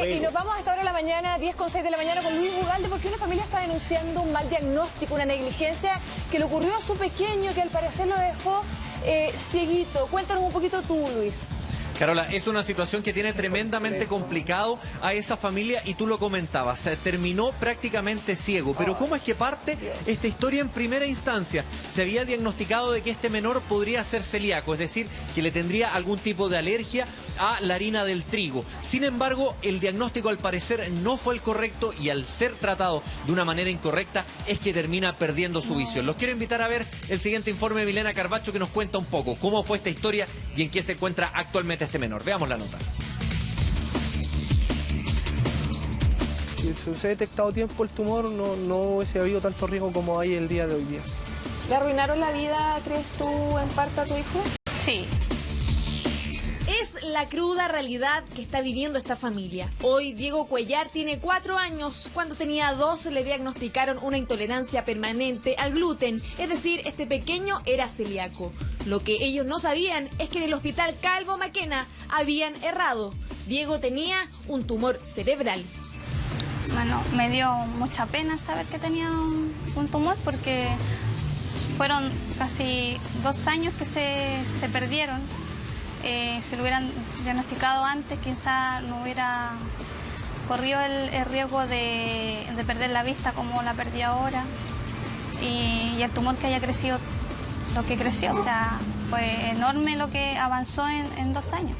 Y nos vamos a esta hora de la mañana, 10:06 de la mañana, con Luis Ugalde, porque una familia está denunciando un mal diagnóstico, una negligencia que le ocurrió a su pequeño, que al parecer lo dejó cieguito. Cuéntanos un poquito tú, Luis. Carola, es una situación que tiene tremendamente complicado a esa familia y tú lo comentabas, terminó prácticamente ciego. Pero ¿cómo es que parte esta historia en primera instancia? Se había diagnosticado de que este menor podría ser celíaco, es decir, que le tendría algún tipo de alergia a la harina del trigo. Sin embargo, el diagnóstico al parecer no fue el correcto y al ser tratado de una manera incorrecta es que termina perdiendo su visión. Los quiero invitar a ver el siguiente informe de Milena Carbacho, que nos cuenta un poco cómo fue esta historia y en qué se encuentra actualmente este menor. Veamos la nota. Si se hubiese detectado a tiempo el tumor, no hubiese habido tanto riesgo como hay el día de hoy día. ¿Le arruinaron la vida, crees tú, en parte a tu hijo? Sí. Es la cruda realidad que está viviendo esta familia. Hoy Diego Cuellar tiene 4 años. Cuando tenía 2 le diagnosticaron una intolerancia permanente al gluten. Es decir, este pequeño era celíaco. Lo que ellos no sabían es que en el hospital Calvo Maquena habían errado. Diego tenía un tumor cerebral. Bueno, me dio mucha pena saber que tenía un tumor porque fueron casi 2 años que se perdieron. Si lo hubieran diagnosticado antes, quizá no hubiera corrido el riesgo de perder la vista como la perdí ahora. Y el tumor que haya crecido, lo que creció, o sea, fue enorme lo que avanzó en 2 años.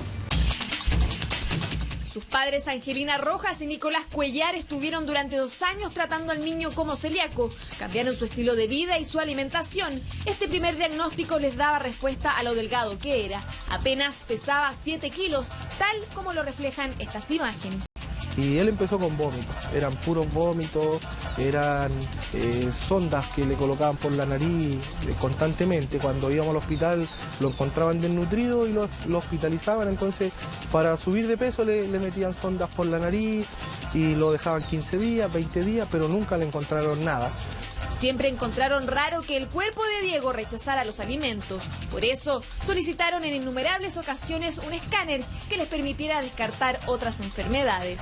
Sus padres Angelina Rojas y Nicolás Cuellar estuvieron durante 2 años tratando al niño como celíaco. Cambiaron su estilo de vida y su alimentación. Este primer diagnóstico les daba respuesta a lo delgado que era. Apenas pesaba 7 kilos, tal como lo reflejan estas imágenes. Y él empezó con vómitos, eran puros vómitos, eran sondas que le colocaban por la nariz constantemente. Cuando íbamos al hospital lo encontraban desnutrido y lo hospitalizaban, entonces para subir de peso le metían sondas por la nariz y lo dejaban 15 días, 20 días, pero nunca le encontraron nada. Siempre encontraron raro que el cuerpo de Diego rechazara los alimentos. Por eso solicitaron en innumerables ocasiones un escáner que les permitiera descartar otras enfermedades.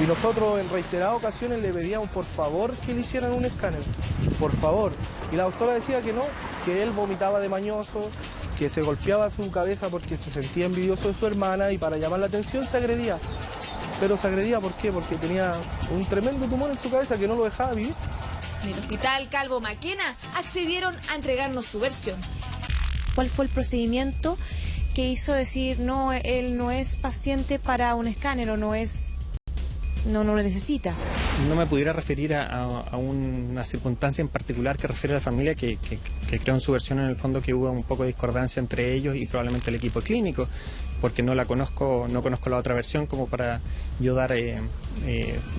Y nosotros en reiteradas ocasiones le pedíamos por favor que le hicieran un escáner, por favor. Y la doctora decía que no, que él vomitaba de mañoso, que se golpeaba su cabeza porque se sentía envidioso de su hermana y para llamar la atención se agredía. Pero se agredía ¿por qué? Porque tenía un tremendo tumor en su cabeza que no lo dejaba vivir. En el hospital Calvo Maquena accedieron a entregarnos su versión. ¿Cuál fue el procedimiento que hizo decir no, él no es paciente para un escáner o no lo necesita? No me pudiera referir a una circunstancia en particular que refiere a la familia que creo en su versión en el fondo que hubo un poco de discordancia entre ellos y probablemente el equipo clínico, porque no conozco la otra versión como para yo dar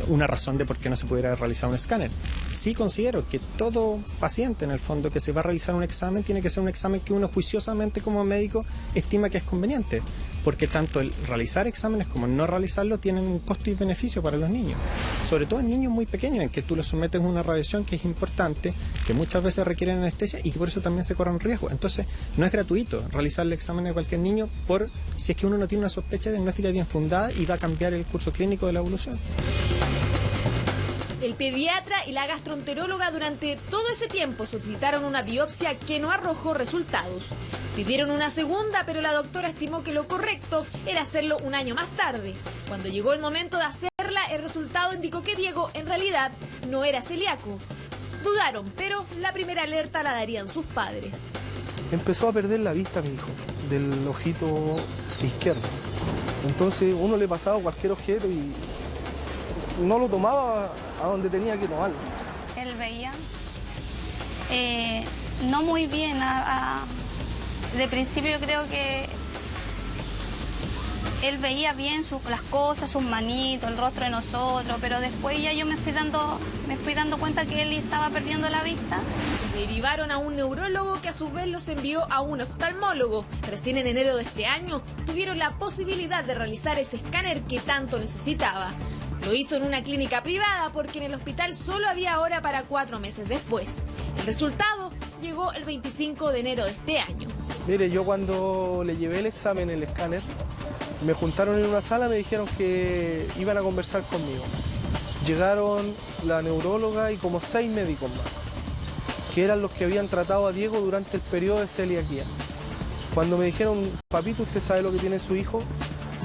una razón de por qué no se pudiera realizar un escáner. Sí considero que todo paciente en el fondo que se va a realizar un examen tiene que ser un examen que uno juiciosamente como médico estima que es conveniente, porque tanto el realizar exámenes como no realizarlo tienen un costo y beneficio para los niños, sobre todo en niños muy pequeños en que tú los sometes a una radiación que es importante, que muchas veces requieren anestesia y que por eso también se corren riesgos. Entonces no es gratuito realizar el examen de cualquier niño si es que uno no tiene una sospecha diagnóstica bien fundada y va a cambiar el curso clínico de la evolución. El pediatra y la gastroenteróloga durante todo ese tiempo solicitaron una biopsia que no arrojó resultados. Pidieron una segunda, pero la doctora estimó que lo correcto era hacerlo un año más tarde. Cuando llegó el momento de hacerla, el resultado indicó que Diego en realidad no era celíaco. Dudaron, pero la primera alerta la darían sus padres. Empezó a perder la vista mi hijo, del ojito izquierdo. Entonces uno le pasaba cualquier objeto y no lo tomaba a donde tenía que tomarlo. Él veía no muy bien. De principio yo creo que él veía bien las cosas, sus manitos, el rostro de nosotros, pero después ya yo me fui dando cuenta que él estaba perdiendo la vista. Derivaron a un neurólogo que a su vez los envió a un oftalmólogo. Recién en enero de este año tuvieron la posibilidad de realizar ese escáner que tanto necesitaba. Lo hizo en una clínica privada porque en el hospital solo había hora para 4 meses después. El resultado llegó el 25 de enero de este año. Mire, yo cuando le llevé el examen, el escáner, Me juntaron en una sala, me dijeron que iban a conversar conmigo. Llegaron la neuróloga y como 6 médicos más, que eran los que habían tratado a Diego durante el periodo de celiaquía. Cuando me dijeron, papito, ¿usted sabe lo que tiene su hijo?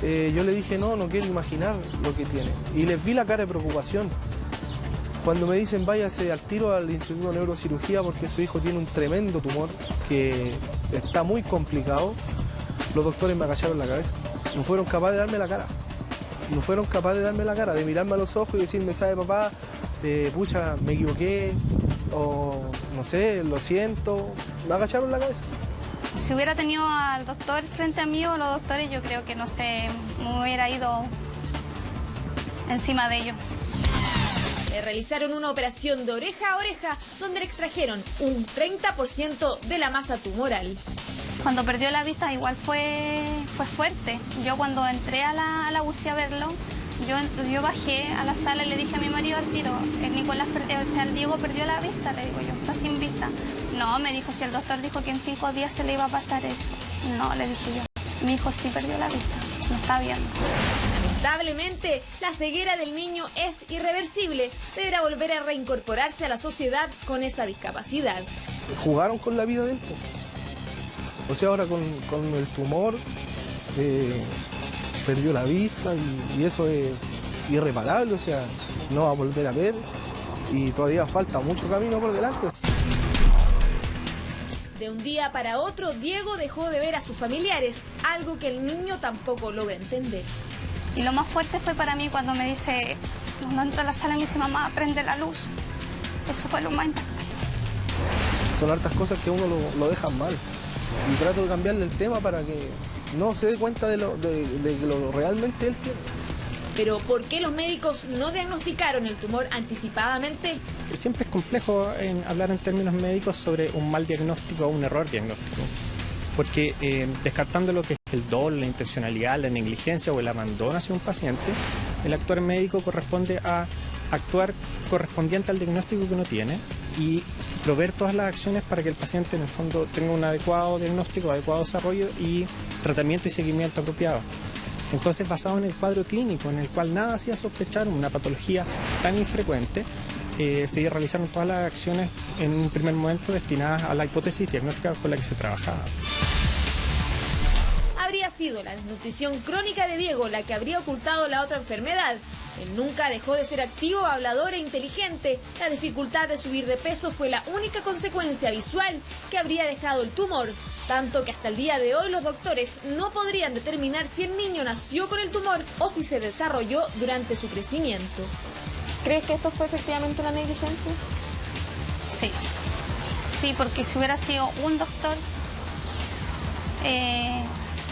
Yo le dije, no quiero imaginar lo que tiene. Y les vi la cara de preocupación. Cuando me dicen, váyase al tiro al Instituto de Neurocirugía porque su hijo tiene un tremendo tumor que está muy complicado, los doctores me agacharon la cabeza. No fueron capaces de darme la cara. No fueron capaces de darme la cara, de mirarme a los ojos y decirme, ¿sabe, papá? Pucha, me equivoqué, o no sé, lo siento. Me agacharon la cabeza. Si hubiera tenido al doctor frente a mí o los doctores, yo creo que, no sé, me hubiera ido encima de ellos. Le realizaron una operación de oreja a oreja donde le extrajeron un 30% de la masa tumoral. Cuando perdió la vista igual fue fuerte. Yo cuando entré a la UCI a verlo, yo bajé a la sala y le dije a mi marido al tiro, el Diego perdió la vista, le digo yo, está sin vista. No, me dijo, si el doctor dijo que en 5 días se le iba a pasar eso. No, le dije yo, mi hijo sí perdió la vista, no está viendo. Lamentablemente, la ceguera del niño es irreversible. Deberá volver a reincorporarse a la sociedad con esa discapacidad. Jugaron con la vida de él. O sea, ahora con el tumor perdió la vista y eso es irreparable, o sea, no va a volver a ver y todavía falta mucho camino por delante. De un día para otro, Diego dejó de ver a sus familiares, algo que el niño tampoco logra entender. Y lo más fuerte fue para mí cuando me dice, cuando entro a la sala y me dice, mamá, prende la luz. Eso fue lo más impactante. Son hartas cosas que uno lo dejan mal. Y trato de cambiarle el tema para que no se dé cuenta de lo realmente él tiene. Pero ¿por qué los médicos no diagnosticaron el tumor anticipadamente? Siempre es complejo hablar en términos médicos sobre un mal diagnóstico o un error diagnóstico. Porque descartando lo que es el dolo, la intencionalidad, la negligencia o el abandono hacia un paciente, el actuar médico corresponde a actuar correspondiente al diagnóstico que uno tiene y proveer todas las acciones para que el paciente en el fondo tenga un adecuado diagnóstico, adecuado desarrollo y tratamiento y seguimiento apropiado. Entonces, basado en el cuadro clínico, en el cual nada hacía sospechar una patología tan infrecuente, se realizaron todas las acciones en un primer momento destinadas a la hipótesis diagnóstica con la que se trabajaba. Habría sido la desnutrición crónica de Diego la que habría ocultado la otra enfermedad. Él nunca dejó de ser activo, hablador e inteligente. La dificultad de subir de peso fue la única consecuencia visual que habría dejado el tumor. Tanto que hasta el día de hoy los doctores no podrían determinar si el niño nació con el tumor o si se desarrolló durante su crecimiento. ¿Crees que esto fue efectivamente una negligencia? Sí. Sí, porque si hubiera sido un doctor,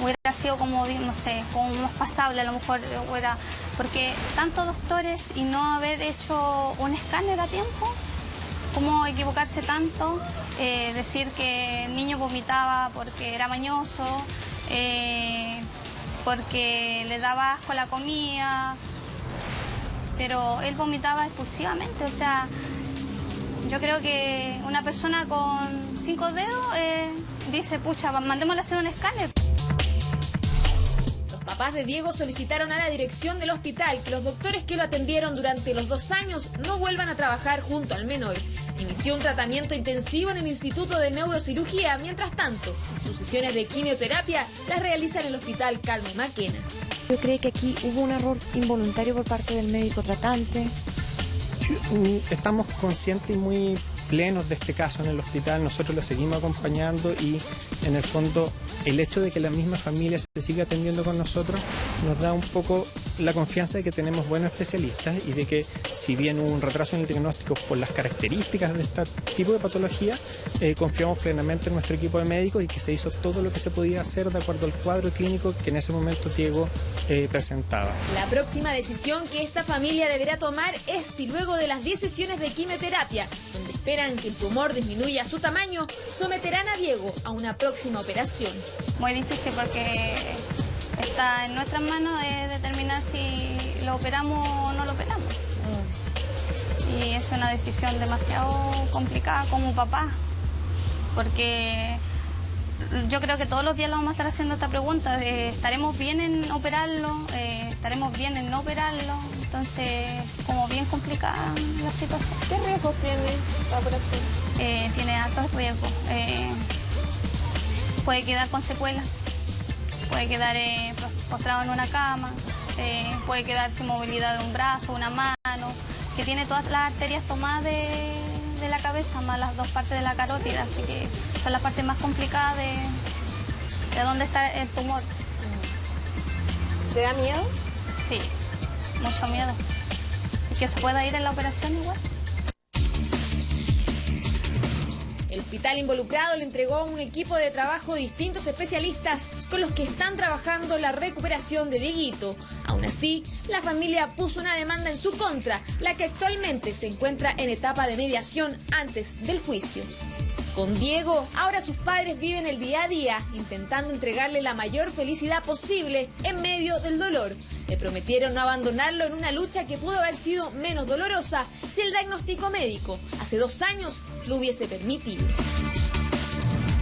hubiera sido como, no sé, como más pasable, a lo mejor hubiera... Porque tantos doctores y no haber hecho un escáner a tiempo, ¿cómo equivocarse tanto? Decir que el niño vomitaba porque era mañoso, porque le daba asco la comida, pero él vomitaba expulsivamente. O sea, yo creo que una persona con 5 dedos dice, pucha, mandémosle a hacer un escáner. Los papás de Diego solicitaron a la dirección del hospital que los doctores que lo atendieron durante los 2 años no vuelvan a trabajar junto al menor. Inició un tratamiento intensivo en el Instituto de Neurocirugía. Mientras tanto, sus sesiones de quimioterapia las realiza en el Hospital Carmen Maquena. Yo creo que aquí hubo un error involuntario por parte del médico tratante. Estamos conscientes y muy plenos de este caso en el hospital. Nosotros lo seguimos acompañando y en el fondo el hecho de que la misma familia se siga atendiendo con nosotros nos da un poco la confianza de que tenemos buenos especialistas y de que si bien hubo un retraso en el diagnóstico por las características de este tipo de patología, confiamos plenamente en nuestro equipo de médicos y que se hizo todo lo que se podía hacer de acuerdo al cuadro clínico que en ese momento Diego presentaba. La próxima decisión que esta familia deberá tomar es si luego de las 10 sesiones de quimioterapia, donde esperan que el tumor disminuya su tamaño, someterán a Diego a una próxima operación. Muy difícil porque está en nuestras manos de determinar si lo operamos o no lo operamos. Y es una decisión demasiado complicada como papá, porque yo creo que todos los días lo vamos a estar haciendo esta pregunta. ¿Estaremos bien en operarlo? ¿Estaremos bien en no operarlo? Entonces, como bien complicada la situación. ¿Qué riesgos tiene la operación? Tiene altos riesgos. Puede quedar con secuelas, puede quedar postrado en una cama, puede quedar sin movilidad de un brazo, una mano, que tiene todas las arterias tomadas de la cabeza, más las dos partes de la carótida, así que son las partes más complicadas de dónde está el tumor. ¿Te da miedo? Sí, mucho miedo. ¿Y que se pueda ir en la operación igual? El hospital involucrado le entregó a un equipo de trabajo distintos especialistas con los que están trabajando la recuperación de Dieguito. Aún así, la familia puso una demanda en su contra, la que actualmente se encuentra en etapa de mediación antes del juicio. Con Diego, ahora sus padres viven el día a día, intentando entregarle la mayor felicidad posible en medio del dolor. Le prometieron no abandonarlo en una lucha que pudo haber sido menos dolorosa si el diagnóstico médico hace 2 años lo hubiese permitido.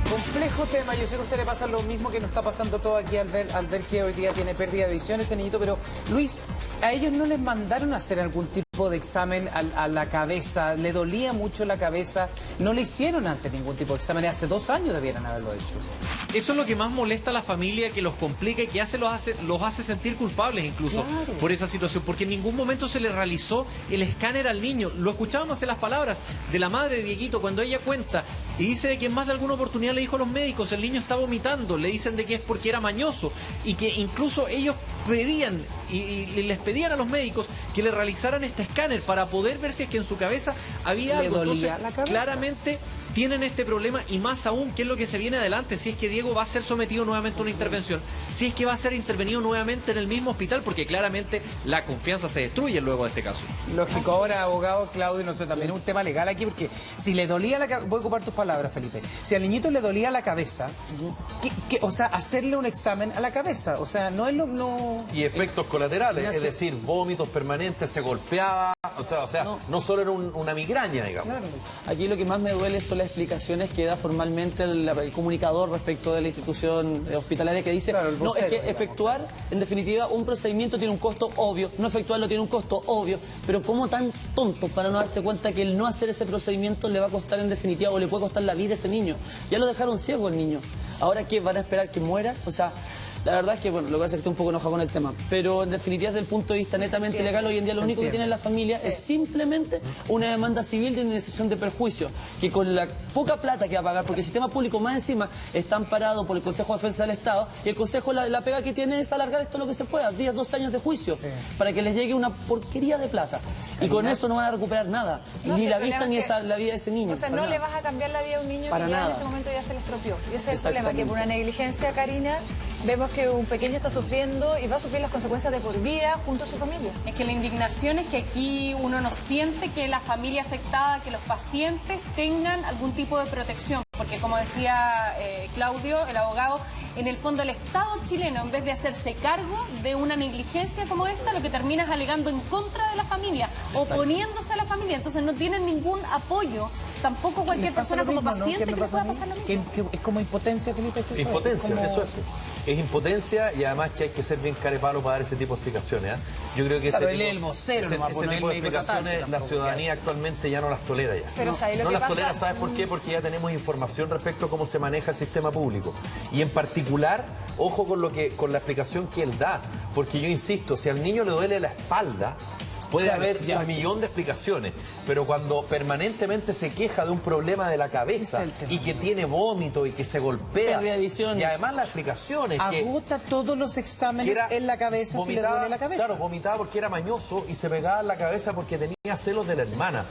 Complejo tema, yo sé que a usted le pasa lo mismo que nos está pasando todo aquí al ver que hoy día tiene pérdida de visión ese niñito, pero Luis, ¿a ellos no les mandaron a hacer algún tipo de examen a la cabeza? ¿Le dolía mucho la cabeza? No le hicieron antes ningún tipo de examen, hace 2 años debieran haberlo hecho. Eso es lo que más molesta a la familia, que los complica y que los hace sentir culpables incluso por esa situación, porque en ningún momento se le realizó el escáner al niño. Lo escuchábamos en las palabras de la madre de Dieguito cuando ella cuenta y dice de que en más de alguna oportunidad le dijo a los médicos, el niño está vomitando, le dicen de que es porque era mañoso y que incluso ellos pedían y les pedían a los médicos que le realizaran este escáner para poder ver si es que en su cabeza había algo. Entonces, claramente tienen este problema y más aún, ¿qué es lo que se viene adelante? Si es que Diego va a ser sometido nuevamente a una intervención, si es que va a ser intervenido nuevamente en el mismo hospital, porque claramente la confianza se destruye luego de este caso. Lógico, ahora abogado Claudio, no sé, también es un tema legal aquí, porque si le dolía la cabeza, voy a ocupar tus palabras, Felipe, si al niñito le dolía la cabeza, o sea, hacerle un examen a la cabeza, o sea, no es lo... Y efectos colaterales, es decir, vómitos permanentes, se golpeaba, o sea, no solo era una migraña, digamos. Claro. Aquí lo que más me duele son las explicaciones que da formalmente el comunicador respecto de la institución hospitalaria, que dice, no, es que efectuar, en definitiva, un procedimiento tiene un costo obvio, no efectuarlo tiene un costo obvio, pero ¿cómo tan tonto para no darse cuenta que el no hacer ese procedimiento le va a costar en definitiva o le puede costar la vida a ese niño? Ya lo dejaron ciego el niño. ¿Ahora qué? ¿Van a esperar que muera? O sea, la verdad es que, bueno, lo que pasa es que estoy un poco enojado con el tema, pero en definitiva, desde el punto de vista netamente legal, hoy en día lo único que tiene la familia es simplemente una demanda civil de indemnización de perjuicio, que con la poca plata que va a pagar, porque el sistema público más encima está amparado por el Consejo de Defensa del Estado, y el Consejo la pega que tiene es alargar esto lo que se pueda, 10, 2 años de juicio, para que les llegue una porquería de plata. Y con eso no van a recuperar nada, ni la vista ni la vida de ese niño. O sea, no le vas a cambiar la vida a un niño que ya en este momento ya se le estropeó. Y ese es el problema, que por una negligencia, Karina, vemos que un pequeño está sufriendo y va a sufrir las consecuencias de por vida junto a su familia. Es que la indignación es que aquí uno no siente que la familia afectada, que los pacientes tengan algún tipo de protección, porque como decía Claudio, el abogado, en el fondo el Estado chileno, en vez de hacerse cargo de una negligencia como esta, lo que termina es alegando en contra de la familia, oponiéndose a la familia, entonces no tienen ningún apoyo. Tampoco cualquier persona como paciente que le pueda pasar lo mismo. ¿Es como impotencia, Felipe? ¿Es eso? Impotencia, como... eso es. Es impotencia y además que hay que ser bien carepalo para dar ese tipo de explicaciones. Yo creo que claro, ese tipo de explicaciones la ciudadanía actualmente ya no las tolera ya. Pero no las tolera, ¿sabes por qué? Porque ya tenemos información respecto a cómo se maneja el sistema público. Y en particular, ojo con la explicación que él da. Porque yo insisto, si al niño le duele la espalda, puede haber un millón de explicaciones, pero cuando permanentemente se queja de un problema de la cabeza y que tiene vómito y que se golpea, y además la explicación es que agota todos los exámenes en la cabeza si le duele la cabeza. Claro, vomitaba porque era mañoso y se pegaba en la cabeza porque tenía celos de la hermana.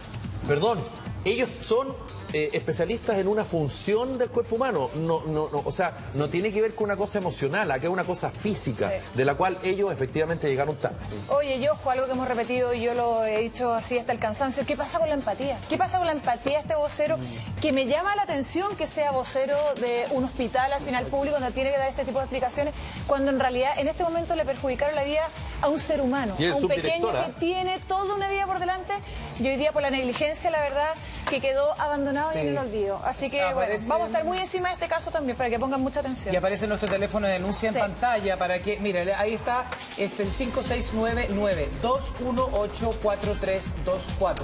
Perdón, ellos son especialistas en una función del cuerpo humano, o sea, no tiene que ver con una cosa emocional, acá es una cosa física, de la cual ellos efectivamente llegaron tarde. Oye, y ojo, algo que hemos repetido y yo lo he dicho así hasta el cansancio, ¿qué pasa con la empatía? ¿Qué pasa con la empatía de este vocero? Que me llama la atención que sea vocero de un hospital al final público donde tiene que dar este tipo de explicaciones, cuando en realidad en este momento le perjudicaron la vida a un ser humano, a un pequeño que tiene toda una vida por delante, y hoy día por la negligencia, la verdad, que quedó abandonado y en el Sí. olvido. Así que bueno, vamos a estar muy encima de este caso también para que pongan mucha atención. Y aparece nuestro teléfono de denuncia en pantalla para que, mire, ahí está, es el 5699-218-4324.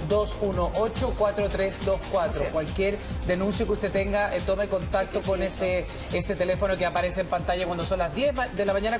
218-4324. Cualquier denuncia que usted tenga, tome contacto con ese teléfono que aparece en pantalla cuando son las 10 de la mañana.